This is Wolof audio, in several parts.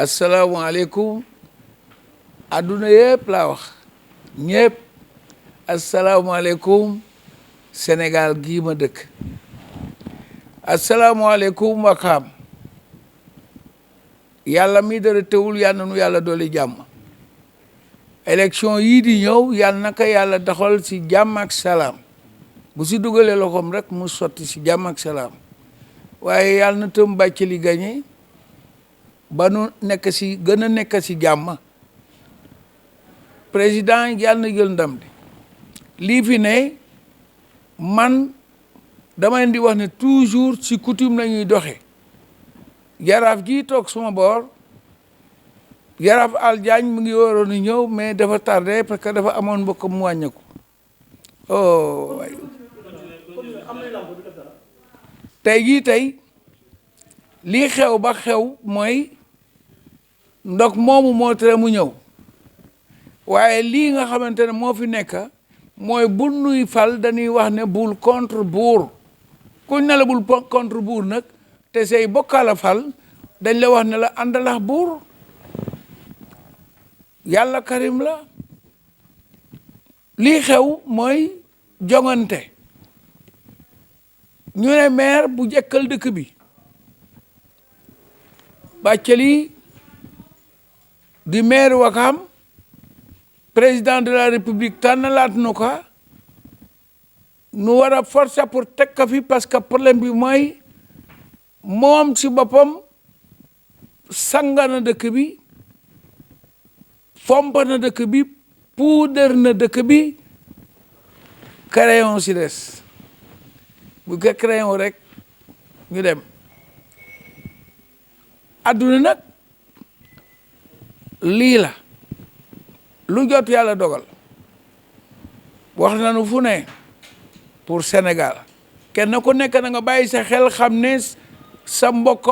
asalaamaaleykum adduna yëpp laa wax ñëpp asalaamaaleykum Sénégal gii ma dëkk asalaamaaleykum Wakaam yàlla mi dara teewul yal na nu yàlla dooli jàmm élection yii di ñëw yal na ko yàlla doxal ci jàmm ak salaam bu si dugalee loxoom rek mu sotti ci jàmm ak salaam waaye yal na tëm bàcc li gañe ba nu nekk si gën a nekk si jàmm président yàlla na jël ndam di lii fi ne man dama leen di wax ne toujours si coutume la ñuy doxe jaraaf ji toog suma boor jaraaf Al Diagne mu ngi waroon a ñëw mais dafa tardé parce que dafa amoon mbokk mu wàññeeku oh waay tey lii xew ba xew mooy ndox moomu moo tere mu ñëw waaye lii nga xamante ne moo fi nekk mooy bu nuy fal dañuy wax ne bul contre buur kuñ ne la bul contre buur nag te say bokkaala fal dañ la wax ne la àndalax buur yàlla karim la lii xew mooy jongante ñu ne maire bu jekkal dëkk bi Bathily di maire Wakam président de la république tànnalaat nu ko nu war a forcer pour teg ko fi parce que problème bi mooy moom si boppam sanga na dëkk bi fomp na dëkk bi puudar na dëkk bi crayon si des bu ko crayon rek ñu dem adduna nag lii la lu jot yàlla dogal wax nañu fu ne pour Sénégal kenn ku nekk na nga bàyyi sa xel xam ne sa mbokk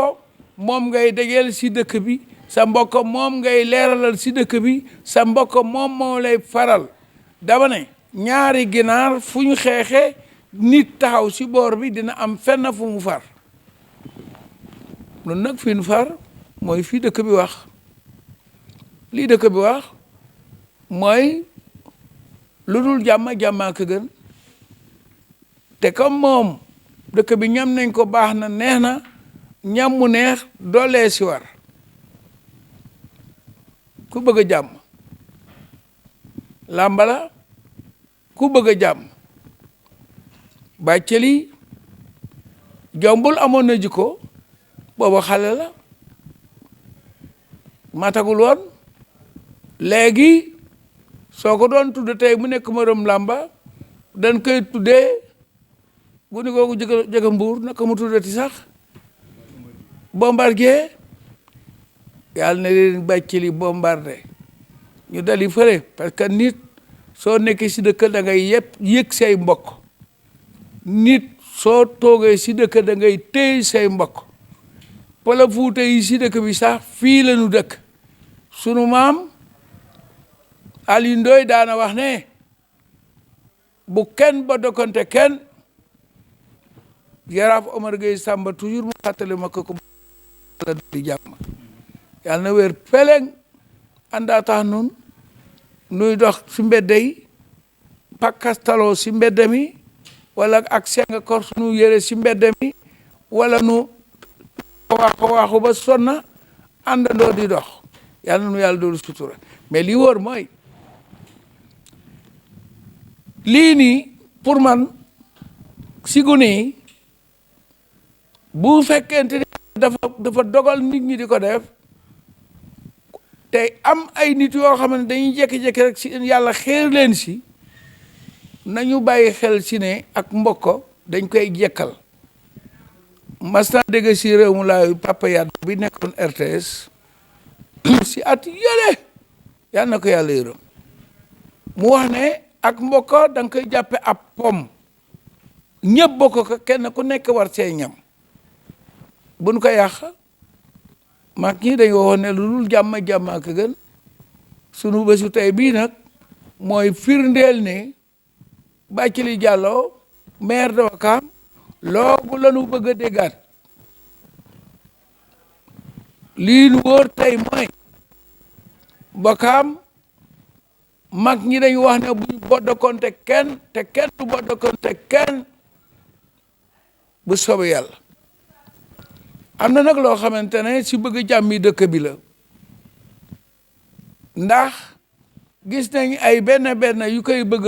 moom ngay dajeel si dëkk bi sa mbokk moom ngay leeralal si dëkk bi sa mbokk moom moo lay faral dama ne ñaari ginaar fu ñu xeexee nit taxaw si boor bi dina am fenn fu mu far nun nag fi nu far mooy fii dëkk bi wax lii dëkk bi wax mooy lu dul jàmmaa ko gën te comme moom dëkk bi ñam nañ ko baax na neex na ñam mu neex doolee si war ku bëgg a jàmm làmbala ku bëgg a jàmm Bathily jombul amoon na jikko booba xale la matagul woon léegi soo ko doon tudd tey mu nekk maram làmba dañ koy tuddee bu ni googu jëga mbuur naka mu tuddati sax Bombardier yàlla na leen Bathily bombardé ñu dali fële parce que nit soo nekkee si dëkk da ngay yëg say mbokk nit soo toogee si dëkk da ngay téy say mbokk Pël Fuuta yi si dëkk bi sax fii la ñu dëkk sunu maam Aliou Ndoye daana wax ne bu kenn ba dokkante kenn Jaraaf Omar Gueye Samba toujours mu xattale ma ko la di jàmm yàlla na wér peleng àndaa tax nun nuy dox si mbedde yi pakkastaloo si mbedde mi wala ak senga kor sunu yére si mbedde mi wala nu waaxu ba sonna àndandoo di dox yàlla nu yàlla doolu sutura mais li wóor mooy lii nii pour man si gune yi bu fekkente ni dafa dogal nit ñi di ko def te am ay nit yoo xam ne dañuy jékki-jékki rek si yàlla xeer leen si nañu bàyyi xel si ne ak mbokko dañ koy jekkal mas naa dégg si réew mu laayu Papa Yade bi nekkoon RTS si at yële yal na ko yàlla yërëm mu wax ne ak mbokko da nga koy jàppe ab pom ñëpp bokk ko kenn ku nekk war see ñam buñ ko yàq mag ñi dañ waxoon ne lu dul jàmm ak gën sunu bésu tey bii nag mooy firndeel ne Bathily Diallo maire de Ouakam loogu lanu bëgg a déggaat lii nu wóor tey mooy Wakaam mag ñi dañu wax ne buñ boddakonte kenn te kenn du boddakonte kenn bu soobee yàlla. am na nag loo xamante ne si bëgg jàmmi dëkk bi la ndax gis nañ ay benn yu koy bëgg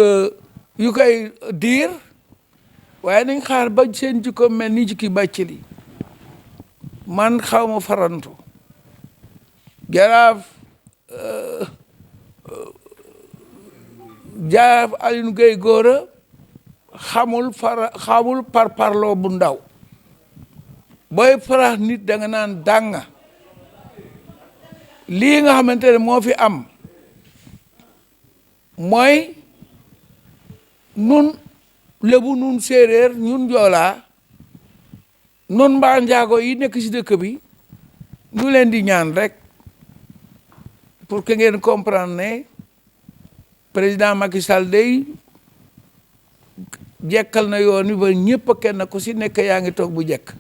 yu koy diir waaye nañ xaar ba seen jikko mel ni jikki Bathily man xaw ma farantu jaraaf Alioune Gueye Gora xamul parparloo bu ndaw booy farax nit da nga naan dànga lii nga xamante ne moo fi am mooy nun lébu nun séeréer ñun joolaa nun mbaa njaago yi nekk ci dëkk bi ñu leen di ñaan rek pour que ngeen comprendre ne président Macky Sall day jekkal na yoon wi ba ñëpp kenn ku ci nekk yaa ngi toog bu jekk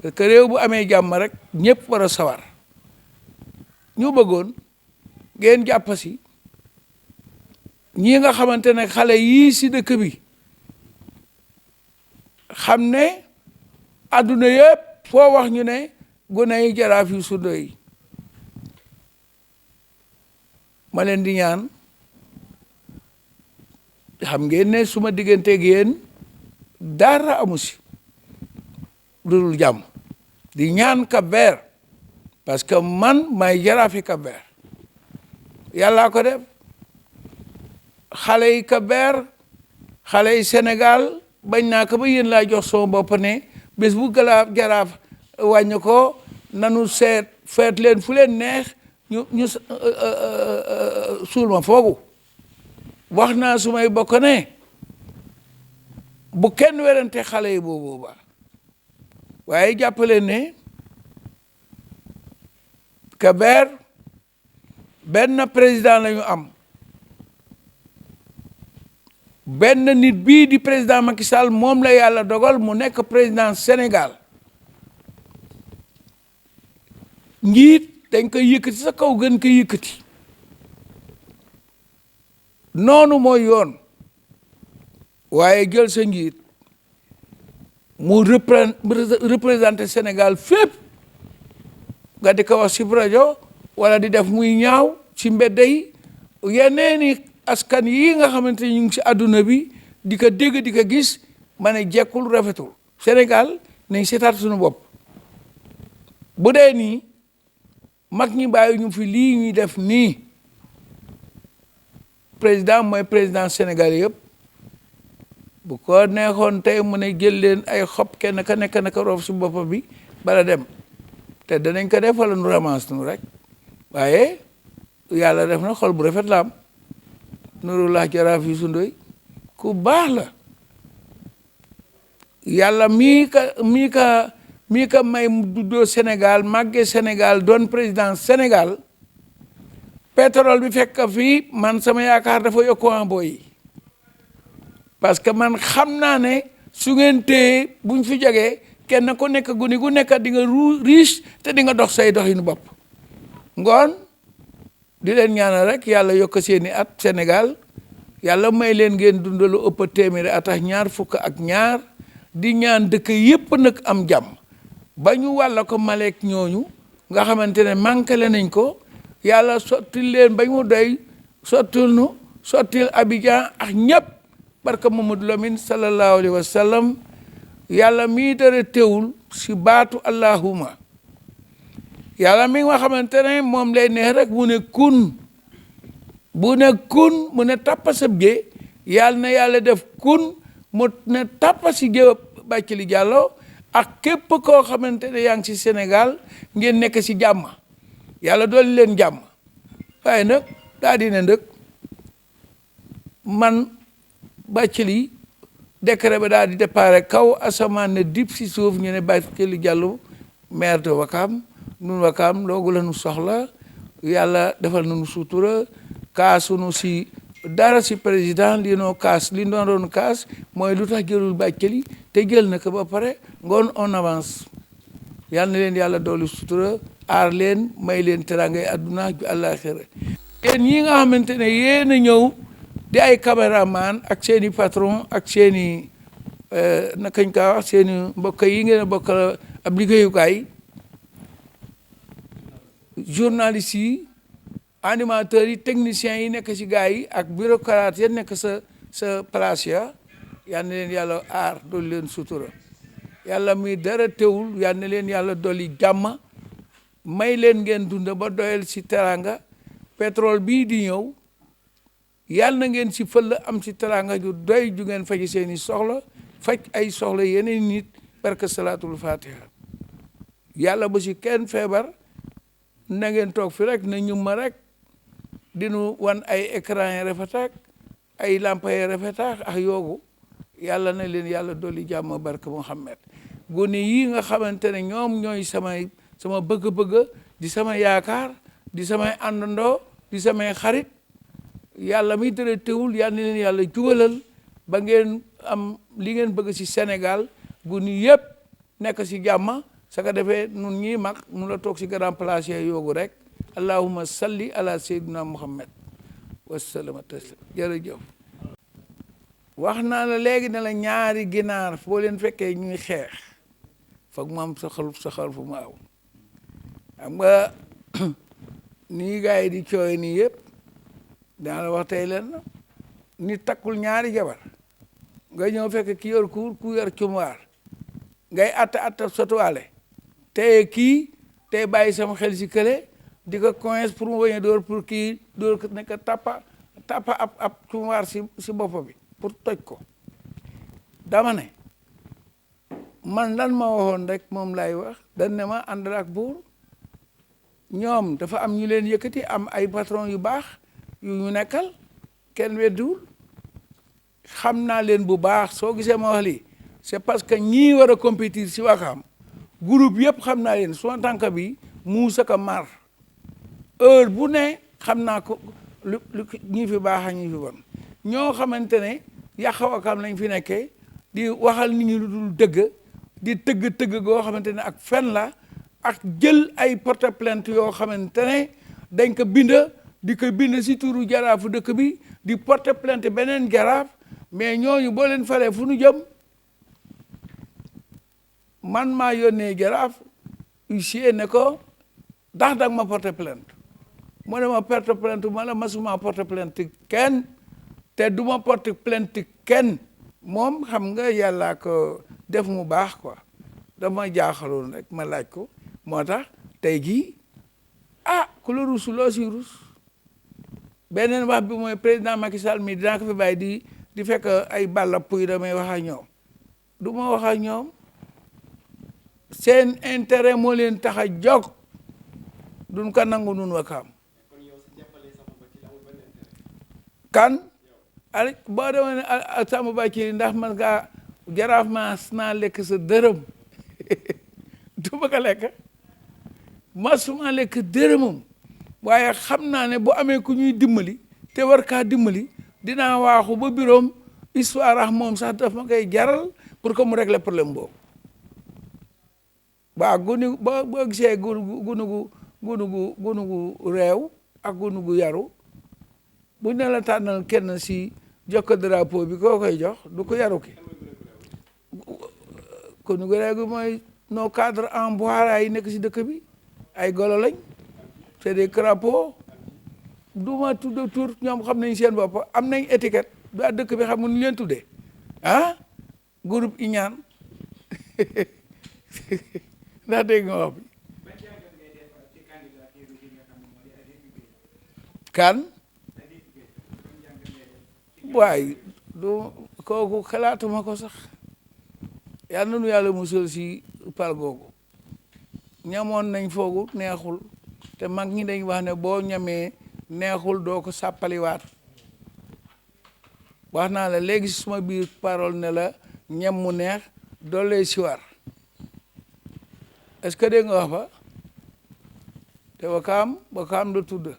parce que réew bu amee jàmm rek ñëpp war a sawar ñu bëggoon ngeen jàpp si ñii nga xamante ne xale yii ci dëkk bi xam ne adduna yëpp foo wax ñu ne gune yi jaraaf yu sundo yi ma leen di ñaan xam ngeen ne suma digganteeg yéen dara amu si dudul jàmm di ñaan Cap-Vert parce que man may jaraafi Cap-Vert yàllaa ko def xale yi Cap-Vert xale yi Sénégal bañ naa ko ba yéen laa jox sama bopp ne bés bu jaraaf wàññi ko nanu feet leen fu leen neex ñu suul ma foogu wax naa su may bokk ne bu kenn werante xale yi boobu ba waaye jàppale ne Cap-Vert benn président la ñu am benn nit bii di président Macky Sall moom la yàlla dogal mu nekk président Sénégal njiit dañ koy yëkkati sa kaw gën ko yëkkati noonu mooy yoon waaye jël sa njiit mu représenté Sénégal fépp nga di ko wax ci rajo wala di def muy ñaaw ci mbedd yi yeneeni askan yi nga xamante ni ñu ngi ci àdduna bi di ko dégg di ko gis ma ne jekkul rafetul Sénégal nañ seetaat suñu bopp bu dee nii mag ñi bàyyi ñu fi lii ñuy def nii président mooy président Sénégal yëpp bu ko neexoon tey mu ne jël leen ay xob kenn ka nekk na ko roof si bopp bi bala dem te danañ ko def wala nu ramasse nu rek waaye yàlla def na xol bu rafet la am Nurullah Jaraaf Youssou Ndoye ku baax la yàlla mii ka may mu juddoo Sénégal màggee Sénégal doon président Sénégal pétrole bi fekk fii man sama yaakaar dafa yokku en boy parce que man xam naa ne su ngeen téye buñ fi jógee kenn ku nekk guni gu nekk di nga riche te di nga dox say doxinu bopp ngoon di leen ñaanal rek yàlla yokk seeni at Sénégal yàlla may leen ngeen dundalu ëpp téeméeri at ak ñaar fukk ak ñaar di ñaan dëkk yépp nag am jàmm ba ñu wàlla ko maleek ñooñu nga xamante ne manqué nañ ko yàlla sottil leen ba mu doy sottil Abidjan ak ñëpp barka Mamadou Lamine sallallahu alayhi wa sallam yàlla mii dara teewul si baatu allahuma yàlla mi nga xamante ne moom lay neex rek mu ne kun mu ne tappa sab jee yàlla na yàlla def kun mu ne tappa si jë Bathily Diallo ak képp koo xamante ne yaa ngi si Sénégal ngeen nekk si jàmm yàlla dooli leen jàmm waaye nag daa dina ndëkk man Bathily décret ba daal di départ kaw asamaan ne dip si suuf ñu ne Bathily Diallo maire de Ouakam nun Ouakam loogu la nu soxla yàlla defal nañu sutura kaasunu si dara si président li noo kaas li doon kaas mooy lu tax jëlul Bathily te jël na ko ba pare ngoon on avance yàlla na leen yàlla doolu sutura aar leen may leen terangay adduna ju àllaaxira yéen ñi nga xamante ne yéen a ñëw di ay caméraman ak seen i patron ak seen i nakañ kaa wax seen i mbokk yi ngeen a bokkal ab liggéeyukaay journalistes yi animateurs yi techniciens yi nekk ci gars yi ak bureaucrates ya nekk sa place ya yal na leen yàlla aar dolli leen sutura yàlla muy dara teewul yal na leen yàlla dolli jàmm may leen ngeen dund ba doyal ci teranga pétrole bii di ñëw yàlla na ngeen ci fël am ci teranga ju doy ju ngeen faji seeni soxla faj ay soxla yeneen nit barke salaatul fatiha yàlla bu ci kenn feebar na ngeen toog fi rek na ñum ma rek dinu wan ay écran yi rafet ak ay lampa yi rafet ak yoogu yàlla na leen yàlla dolli jàmm barke Muhammad gone yi nga xamante ne ñoom ñooy sama bëgg-bëgg di sama yaakaar di samay àndandoo di samay xarit yàlla mi dara teewul yal na leen yàlla jubalal ba ngeen am li ngeen bëgg ci Sénégal gone yëpp nekk ci jàmm sa ko defee nun ñii mag nu la toog ci grand place yoogu rek allahumma salli ala sayyidina muhammad wasalama taslim jërëjëf wax naa la léegi ne la ñaari ginaar foo leen fekkee ñuy xeex foog mu am sa xol fu mu aw xam nga nii gars yi di cooy nii yëpp dana la wax tey leen nit takkul ñaari jabar nga ñëw fekk ki yor kuur ku yor cumuwaar ngay atta sotuwaale tey kii tey bàyyi sama xel si kële di ko coince pour mu bañ a dóor pour kii dóor ko nekk tappa ab cumuwaar si bopp bi pour toj ko dama ne man lan ma waxoon rek moom lay wax dañ ne ma àndal ak buur ñoom dafa am ñu leen yëkkati am ay patron yu baax yu ñu nekkal kenn weddiwul xam naa leen bu baax soo gisee ma wax lii c'est parce que ñii war a compétir si Wakaam groupe yëpp xam naa leen suma tànk bi Moussa Ka Mar heure bu ne xam naa ko lu ñi fi baax ak ñi fi bon ñoo xamante ne yàq Wakaam lañ fi nekkee di waxal nit ñi lu dul dëgg di tëgg goo xamante ne ak fen la ak jël ay porte plainte yoo xamante ne dañ ko bind di ko bind si turu jaraafu dëkk bi di porte plainte beneen jaraaf mais ñooñu boo leen falee fu nu jëm man maa yónnee jaraaf huissier ne ko ndax danga ma porte plainte mu ne ma porte plainte ma la masuma porte plainte kenn te du ma porte plainte kenn moom xam nga yàlla ko def mu baax quoi dama jaaxaloon rek ma laaj ko moo tax tey jii ku la rusu loo si rus beneen wax bi mooy président Macky Sall mi dinaa ko fi bàyyi di fekk ay balla puy damay wax ak ñoom du ma wax ak ñoom seen intérêt moo leen tax a jóg duñ ko nangu nun Wakaam kan al boo demee ne Samba Bathily ndax man ngaa jaraaf mas naa lekk sa dërëm du bëgg a lekk masuma lekk dërëmam waaye xam naa ne bu amee ku ñuy dimbali te war kaa dimbali dinaa waaxu ba biroom histoire ak moom sax daf ma koy jaral pour que mu régler problème boobu waaw boo gisee gunu gu réew ak gunu gu yaru bu ne la tànnal kenn si jokko drapeau bi koo koy jox du ko yaru ki gunu gu réew gi mooy nos cadres en bois yi nekk si dëkk bi ay golo lañ c'est des crapauds du ma tudd tur ñoom xam nañ seen bopp am nañ étiquette ba dëkk bi xam nga nu leen tuddee groupe Iñaan ndax dégg nga wax bi kan waay du kooku xalaatuma ko sax yàlla na nu yàlla musal si pal googu ñamoon nañ foogu neexul te mag ñi dañ wax ne boo ñamee neexul doo ko sàppaliwaat wax naa la léegi si suma biir parole ne la ñam mu neex doole si war est-ce que dégg nga wax ba te Wakaam la tudd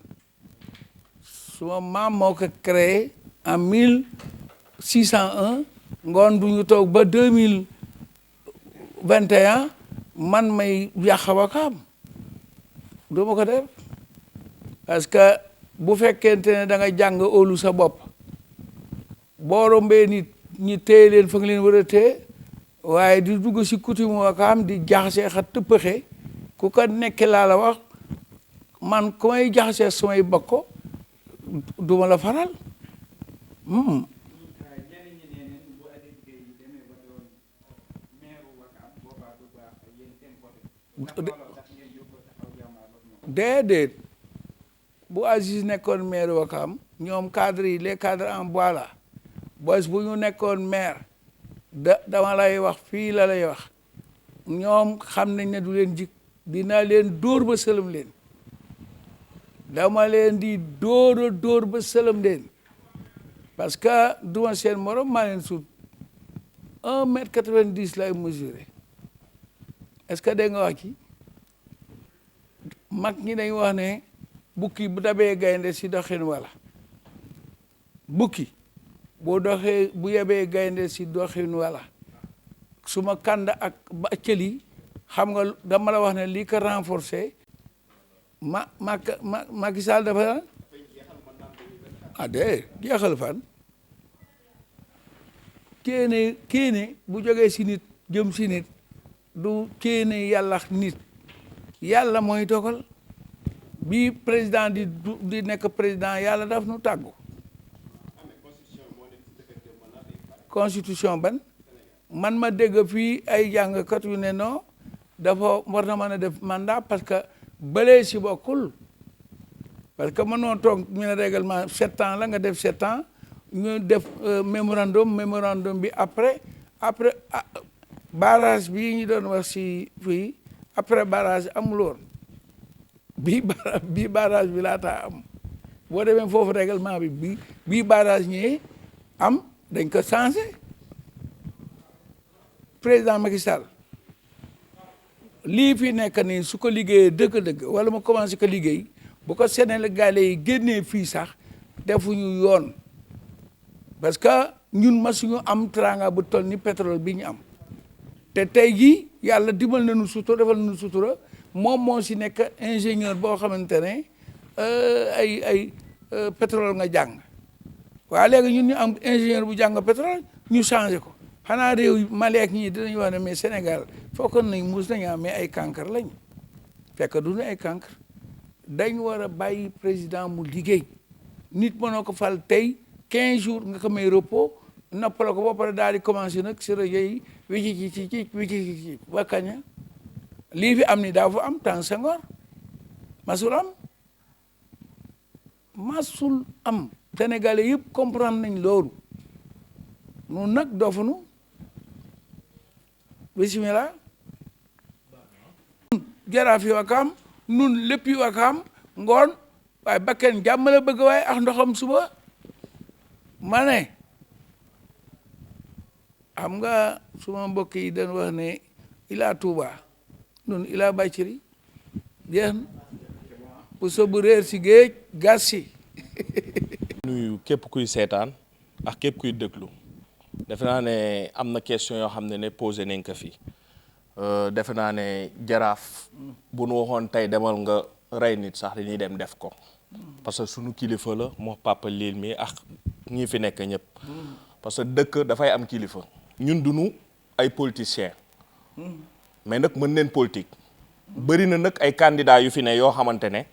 suma maam moo ko créé en 1601 ngoon bu ñu toog ba 2021 man may yàq Wakaam du ma ko def parce que bu fekkente ne da nga jàng óolu sa bopp boo rombee nit ñi téye leen fa nga leen war a téye waaye di dugg si coutume Wakaam di jaxasee xa tëppëxe ku ko nekke laa la wax man ku may jaxasee samay bokko du ma la faral déedéet bu Aziz nekkoon maire Wakaam ñoom cadre yi les cadres en bois la bos bu ñu nekkoon maire dama lay wax fii la lay wax ñoom xam nañ ne du leen jik dinaa leen dóor ba sëlëm leen dama leen di dóor ba sëlëm leen parce que duma seen morom maa leen sut 1 m 90 lay mesuré est-ce que dégg nga wax ci mag ñi dañ wax ne bukki bu dabee gaynde si doxin wala bukki bu yebee gaynde si doxin wala suma kànd ak ba cëli xam nga dama la wax ne lii ko renforcer Macky Sall dafa de jeexal fan kéene bu jógee si nit jëm si nit du kéene yàlla nit yàlla mooy dogal bi président di nekk président yàlla daf nu tàggu constitution ban man ma dégg fii ay jàngkat yu ne non dafa war na mën a def mandat parce que bëlee si bokkul parce que mënoo toog ñu ne règlement 7 ans la nga def 7 ans ñu def mémorandum bi après barrage bii ñu doon wax si fii après barrage amul woon bii barrage bi laataa am boo demee foofu règlement bi bii barrage ñëwee am dañ ko changé président Macky Sall lii fi nekk nii su ko liggéeyee dëgg-dëgg wala mu commencé ko liggéey bu ko Sénégalais yi génnee fii sax defuñu yoon parce que ñun masuñu am teranga bu toll ni pétrole bi ñu am te tey jii yàlla dimbal nañu sutura defal nañu sutura moom moo si nekk ingénieur boo xamante ne ay pétrole nga jàng waaye léegi ñun ñu am ingénieur bu jàng pétrole ñu changé ko xanaa réew Mali ak ñii dinañu wax ne mais Sénégal fokkoon nañ mus nañu am mais ay cancre lañ fekk du ñu ay cancre dañ war a bàyyi président mu liggéey nit mënoo ko fal tey 15 jours nga ko may repos noppala ko ba pare daal di commencé nag si rajo yi wici ba kaña lii fi am ni daa fa am temps Senghor masul am Sénégalais yëpp comprendre nañ loolu nun nag dofunu bismillah jaraaf yi Wakaam nun lépp yi Wakaam ngoon waaye bakken jàmm la bëgg waaye ak ndoxam suba ma ne xam nga suma mbokk yi dañ wax ne ilaa Touba nun ilaa Bàcciri jeex na bu sobu réer si géej gas si nuyu képp kuy seetaan ak képp kuy déglu defe naa ne am na question yoo xam ne posé nañ ko fi defe naa ne jaraaf bu nu waxoon tey demal nga rey nit sax dañuy dem def ko parce que sunu kilifa la moo papa liil mi ak ñi fi nekk ñëpp parce que dëkk dafay am kilifa ñun duñu ay politiciens mais nag mën neen politique bëri na nag ay candidats yu fi ne yoo xamante ne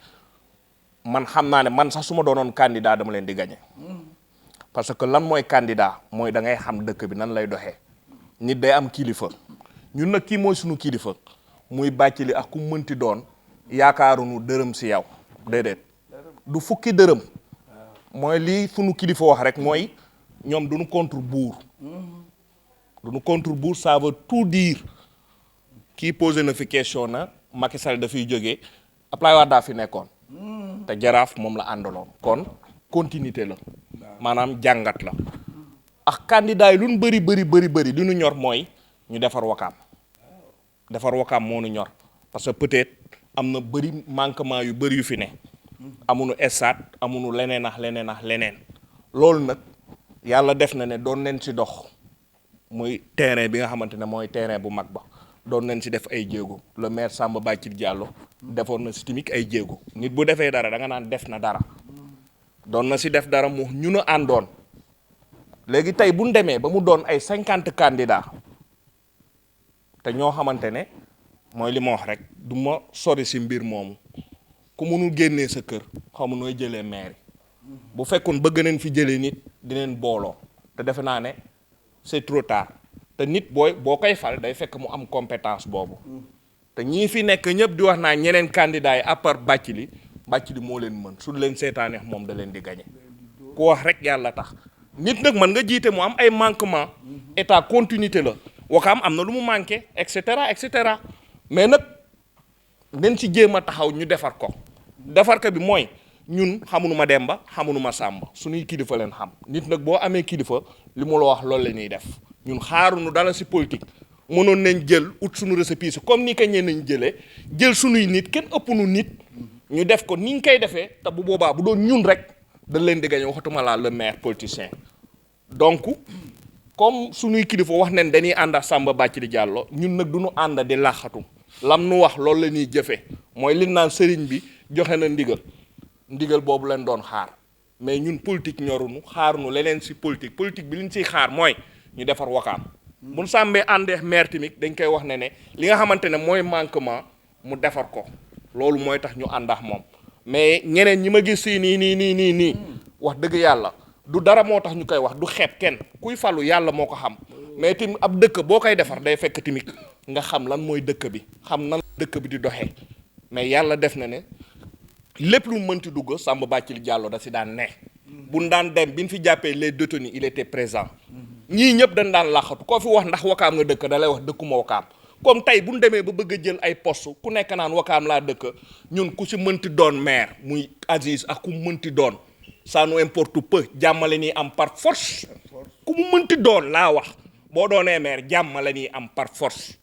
man xam naa ne man sax su ma doonoon candidat dama leen di gagné parce que lan mooy candidat mooy da ngay xam dëkk bi nan lay doxee nit day am kilifa ñun nag kii mooy sunu kilifa muy Bathily ak ku mënti doon yaakaarunu dërëm si yow déedéet du fukki dërëm mooy lii sunu kilifa wax rek mooy ñoom duñu contre buur duñu contre buur ça veut tout dire kii posé na fi question na Macky Sall dafay jógee Abdoulaye Wade daa fi nekkoon te jaraaf moom la àndaloon kon continuité la maanaam jàngat la ak candidat yi lu ñu bëri li ñu ñor mooy ñu defar Wakaam moo ñu ñor parce que peut-être am na bëri manquement yu bëri yu fi ne amuñu stade amuñu leneen loolu nag yàlla def na ne doon nañ ci dox muy terrain bi nga xamante ne mooy terrain bu mag ba doon nañ ci def ay jéego le maire Samba Bathily Diallo defoon na si tamit ay jéego nit bu defee dara da nga naan def na dara doon na si def dara mu ñu nu àndoon léegi tey bu ñu demee ba mu doon ay 50 candidats te ñoo xamante ne mooy li ma wax rek du ma sori si mbir moomu ku mënul génnee sa kër xamu nooy jëlee maire bu fekkoon bëgg nañ fi jëlee nit dineen booloo te defe naa ne c'est trop tard te nit boo koy fal day fekk mu am compétence boobu te ñii fi nekk ñëpp di wax naa ñeneen candidats yi à part Bathily moo leen mën su leen seetaaneex moom da leen di gagné ku wax rek yàlla tax nit nag mën nga jiite mu am ay manquement état continuité la Wakaam am na lu mu manqué et cetera mais nag nañ ci jéem a taxaw ñu defar ko bi mooy ñun xamuñu ma Demba xamuñu ma Samba suñuy kilifa leen xam nit nag boo amee kilifa li mu la wax loolu la ñuy def ñun xaaruñu dala si politique mënoon nañ jël ut suñu récépissé comme ni ko ñenn nañ jël suñuy nit kenn ëpp nu nit ñu def ko ni ñu koy defee te bu boobaa bu doon ñun rek dañ leen di gañe waxatuma laa le maire politicien donc comme suñuy kilifa wax nañ dañuy ànd ak Samba Bathily Diallo ñun nag du ñu ànd di laaxatu lam nu wax loolu la ñuy jëfee mooy li naan sëriñ bi joxe na ndigal boobu leen doon xaar mais ñun politique ñorunu xaarunu leneen si politique bi liñ siy xaar mooy ñu defar Wakaam buñ sàmbee àndeex maire tamit dañ koy wax ne li nga xamante ne mooy manquement mu defar ko loolu mooy tax ñu àndax moom mais ñeneen ñi ma gis si nii wax dëgg yàlla du dara moo tax ñu koy wax du xeeb kenn kuy falu yàlla moo ko xam mais tamit ab dëkk boo koy defar day fekk tamit nga xam lan mooy dëkk bi xam nan dëkk bi di doxee mais yàlla def na ne lépp lu mu mënti dugg Samba Bathily Diallo da si daan ne buñ daan dem bi ñu fi jàppee les détenus il était présent ñii ñëpp dañ daan laxatu koo fi wax ndax Wakaam nga dëkk da lay wax dëkkuma Wakaam comme tey bu ñu demee ba bëgg a jël ay poste ku nekk naan Wakaam laa dëkk ñun ku si mënti doon maire muy Aziz ak ku mu mënti doon ça nous importe peu jàmmale nii am par force ku mu mënti doon laa wax boo doonee maire jàmmale nii am par force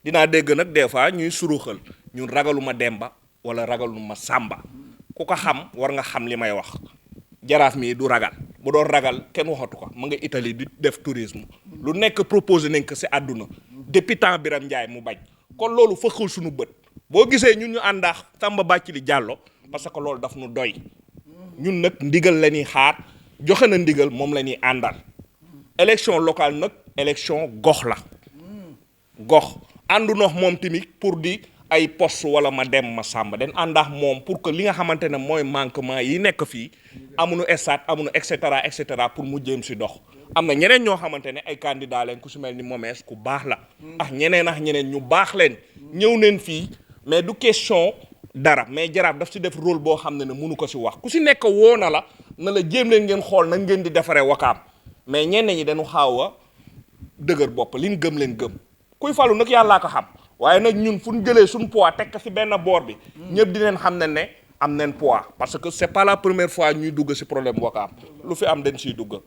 dinaa dégg nag des fois ñuy suruxal ñun ragaluma Demba wala ragaluma Samba ku ko xam war nga xam li may wax jaraaf mii du ragal bu doon ragal kenn waxatu ko mu nga Italie di def tourisme lu nekk proposé nañ ko si àdduna depuis temps Biram Ndiaye mu bañ kon loolu fëxal suñu bët boo gisee ñun ñu àndaax Samba Bathily Diallo parce que loolu daf nu doy ñun nag ndigal la ñuy xaar joxe na ndigal moom la ñuy àndal élection locale nag élection gox la gox àndu nox moom tamit pour di ay poste wala ma dem ma Samba den àndaax moom pour que li nga xamante ne mooy manquement yi nekk fii amuñu estat amuñu et cetera pour mu jéem si dox am na ñeneen ñoo xamante ne ay candidat leen ku si mel ni Momes ku baax la ak ñeneen ñu baax leen ñëw neen fii mais du question dara mais jaraaf daf si def rôle boo xam ne mënu ko si wax ku si nekk woo na la jéem leen ngeen xool na ngeen di defaree Wakaam mais ñenn ñi dañu xaaw a dëgër bopp li ñu gëm leen gëm kuy falu nag yàllaa ko xam waaye nag ñun fu ñu jëlee suñu poids teg ko si benn boor bi ñëpp di leen xam ne am nañ poids parce que c'est pas la première fois ñuy dugg si problème Wakaam lu fi am dañ siy dugg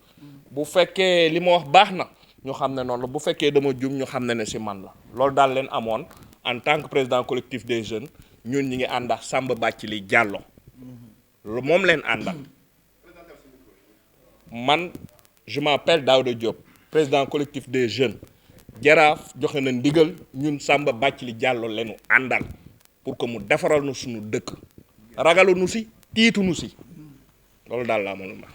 bu fekkee li ma wax baax na ñu xam ne noonu la bu fekkee dama jum ñu xam ne si man la loolu daal leen amoon en tant que président collectif des jeunes ñun ñi ngi ànd ak Samba Bathily Diallo moom leen àndal man je m'appelle Daouda Diop président collectif des jeunes jaraaf joxe na ndigal ñun Samba Bathily Diallo leenu àndal pour que mu defaral nu suñu dëkk ragalu nu si tiitu nu si loolu daal laa mënuma